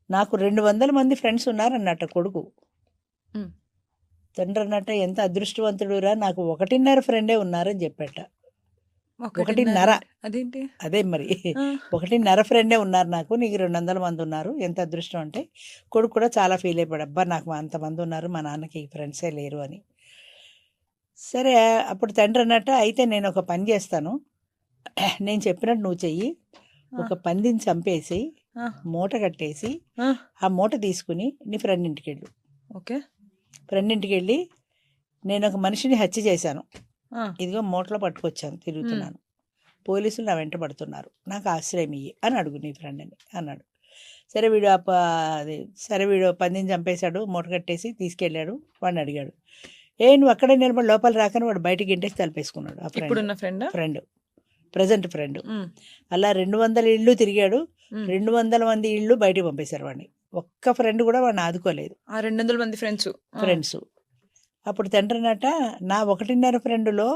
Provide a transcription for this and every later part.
నాకు 200 మంది ఫ్రెండ్స్ ఉన్నారన్నట్ట కొడుకు. హ్మ్. తండ్రి అన్నట్ట ఎంత అదృష్టవంతుడురా, నాకు 1.5 ఫ్రెండే ఉన్నారని చెప్పాట. 1.5 అదేంటి? అదే మరి ఆ, 1.5 ఫ్రెండే ఉన్నారు నాకు, నీకు 200 మంది ఉన్నారు, ఎంత అదృష్టం అంటే. కొడుకు కూడా చాలా ఫీల్ అయిపోయాడు, అబ్బా నాకు అంతమంది ఉన్నారు, మా నాన్నకి ఫ్రెండ్సే లేరు అని. సరే అప్పుడు తండ్రి అన్నట్ట, అయితే నేను ఒక పని చేస్తాను, నేను చెప్పినట్టు నువ్వు చెయ్యి, ఒక పందిని చంపేసి ఆ, మూట కట్టేసి ఆ, ఆ మూట తీసుకుని నీ ఫ్రెండ్ ఇంటికి వెళ్ళు. ఓకే. ఫ్రెండ్ ఇంటికి వెళ్ళి, నేను ఒక మనిషిని హత్య చేశాను, ఆ, ఇదిగో మూటలో పట్టుకొచ్చాను, తిరుగుతున్నాను, పోలీసులు నా వెంట పడుతున్నారు, నాకు ఆశ్రయం ఇయ్యి అని అడుగు నీ ఫ్రెండ్ అని అన్నాడు. సరే వీడు అది సరే వీడు పందిని చంపేశాడు, మూట కట్టేసి తీసుకెళ్ళాడు. వాడిని అడిగాడు, నువ్వు అక్కడే నిలబడి లోపల రాకని వాడు బయటికి ఇంటేసి తలిపేసుకున్నాడు. ఆ ఇప్పుడున్న ఫ్రెండ్ ఫ్రెండ్ ప్రజెంట్ ఫ్రెండ్ అలా 200 ఇళ్ళు తిరిగాడు, 200 మంది ఇళ్ళు బయటికి పంపేశారు వాడిని. ఒక్క ఫ్రెండ్ కూడా వాడిని ఆదుకోలేదు. ఆ 200 మంది ఫ్రెండ్స్ అప్పుడు తండ్రినట, నా 1.5 ఫ్రెండ్లో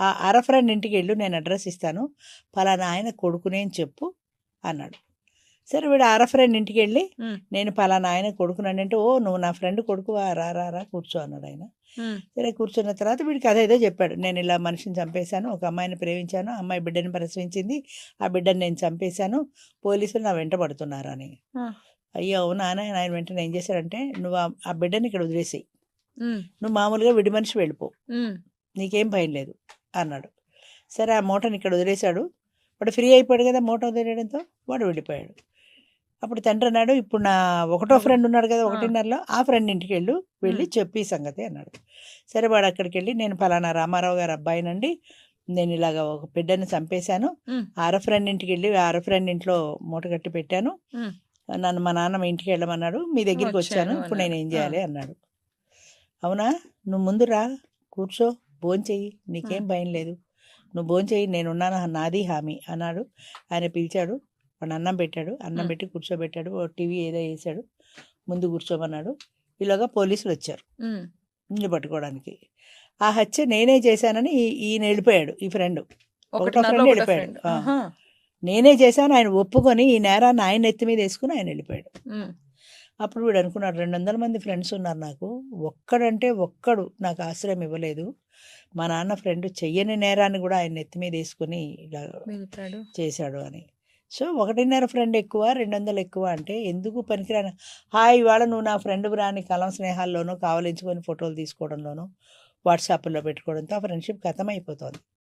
ఆ అర ఫ్రెండ్ ఇంటికి వెళ్ళు, నేను అడ్రస్ ఇస్తాను, పలానా ఆయన కొడుకునే అని చెప్పు అన్నాడు. సరే వీడు అర ఫ్రెండ్ ఇంటికి వెళ్ళి, నేను పలానా ఆయన కొడుకునండి అంటే, ఓ నువ్వు నా ఫ్రెండ్ కొడుకు, రా రా రా కూర్చో అన్నాడు ఆయన. సరే కూర్చున్న తర్వాత వీడికి కథ ఏదో చెప్పాడు, నేను ఇలా మనిషిని చంపేశాను, ఒక అమ్మాయిని ప్రేమించాను, అమ్మాయి బిడ్డని ప్రసవించింది, ఆ బిడ్డని నేను చంపేశాను, పోలీసులు నా వెంట పడుతున్నారు అని. అయ్యో అవునా అని ఆయన వెంటనే ఏం చేశాడంటే, నువ్వు ఆ బిడ్డని ఇక్కడ వదిలేసేయి, నువ్వు మామూలుగా విడి మనిషి వెళ్ళిపో, నీకేం భయం లేదు అన్నాడు. సరే ఆ మూటని ఇక్కడ వదిలేశాడు. వాడు ఫ్రీ అయిపోయాడు కదా మూట వదిలేయడంతో, వాడు వెళ్ళిపోయాడు. అప్పుడు తండ్రి అన్నాడు, ఇప్పుడు నా 1వ ఫ్రెండ్ ఉన్నాడు కదా 1.5లో, ఆ ఫ్రెండ్ ఇంటికి వెళ్ళి చెప్పి ఈ సంగతి అన్నాడు. సరే వాడు అక్కడికి వెళ్ళి, నేను ఫలానా రామారావు గారు అబ్బాయినండి, నేను ఇలాగ ఒక బిడ్డని చంపేశాను, అర ఫ్రెండ్ ఇంటికి వెళ్ళి అర ఫ్రెండ్ ఇంట్లో మూట కట్టి పెట్టాను, నన్ను మా నాన్న మీ ఇంటికి వెళ్ళమన్నాడు, మీ దగ్గరికి వచ్చాను, ఇప్పుడు నేను ఏం చేయాలి అన్నాడు. అవునా, నువ్వు ముందు రా, కూర్చో, భోంచెయ్యి, నీకేం భయం లేదు, నువ్వు భోంచెయ్యి, నేనున్నాను, నాది హామీ అన్నాడు. ఆయన పిలిచాడు, వాడు అన్నం పెట్టాడు, అన్నం పెట్టి కూర్చోబెట్టాడు, టీవీ ఏదో వేసాడు, ముందు కూర్చోమన్నాడు. ఈలోగా పోలీసులు వచ్చారు నిన్ను పట్టుకోవడానికి. ఆ హత్య నేనే చేశానని ఈయన వెళ్ళిపోయాడు, ఈ ఫ్రెండ్ 1వ ఫ్రెండ్ వెళ్ళిపోయాడు. నేనే చేశాను ఆయన ఒప్పుకొని, ఈ నేరాన్ని ఆయన ఎత్తి మీద వేసుకుని ఆయన వెళ్ళిపోయాడు. అప్పుడు వీడు అనుకున్నాడు, 200 మంది ఫ్రెండ్స్ ఉన్నారు నాకు, ఒక్కడు నాకు ఆశ్రయం ఇవ్వలేదు, మా నాన్న ఫ్రెండ్ చెయ్యని నేరాన్ని కూడా ఆయన ఎత్తి మీద వేసుకుని ఇలా చేశాడు అని. సో 1.5 ఫ్రెండ్ ఎక్కువ, 200 ఎక్కువ అంటే ఎందుకు పనికిరాని, హాయ్ ఇవాళ నువ్వు నా ఫ్రెండ్ రాని కలం స్నేహాల్లోనూ కావలించుకొని ఫోటోలు తీసుకోవడంలోనూ వాట్సాప్లో పెట్టుకోవడంతో ఆ ఫ్రెండ్షిప్ ఖతం అయిపోతుంది.